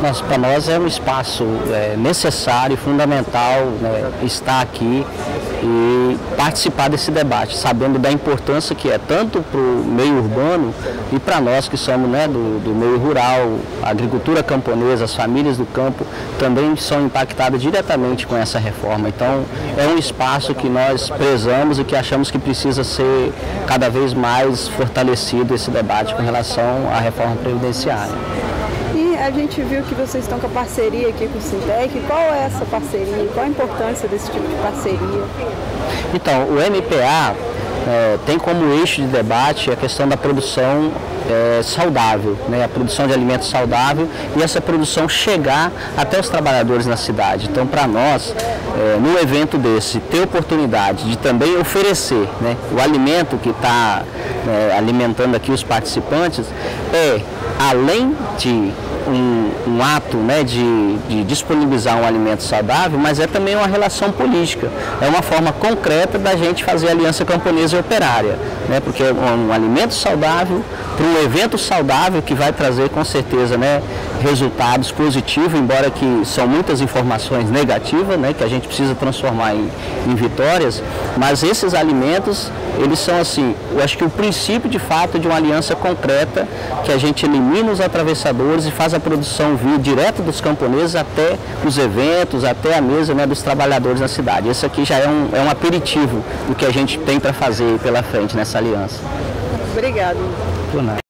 Para nós é um espaço necessário, fundamental, né, estar aqui e participar desse debate, sabendo da importância que é tanto para o meio urbano e para nós que somos, né, do meio rural, a agricultura camponesa, as famílias do campo também são impactadas diretamente com essa reforma. Então é um espaço que nós prezamos e que achamos que precisa ser cada vez mais fortalecido esse debate com relação à reforma previdenciária. A gente viu que vocês estão com a parceria aqui com o Sintec. Qual é essa parceria? Qual a importância desse tipo de parceria? Então, o MPA tem como eixo de debate a questão da produção saudável, né? A produção de alimentos saudável e essa produção chegar até os trabalhadores na cidade. Então, para nós, num evento desse, ter oportunidade de também oferecer, né, o alimento que está alimentando aqui os participantes, além de um ato, né, de disponibilizar um alimento saudável, mas é também uma relação política. É uma forma concreta da gente fazer aliança camponesa e operária, né, porque é um alimento saudável para um evento saudável que vai trazer com certeza, né, resultados positivos, embora que são muitas informações negativas, né, que a gente precisa transformar em vitórias, mas esses alimentos, eles são assim, eu acho que o princípio de fato de uma aliança concreta, que a gente elimina os atravessadores e faz a produção vir direto dos camponeses até os eventos, até a mesa, né, dos trabalhadores na cidade. Esse aqui já é um aperitivo do que a gente tem para fazer pela frente nessa aliança. Obrigado. Por nada.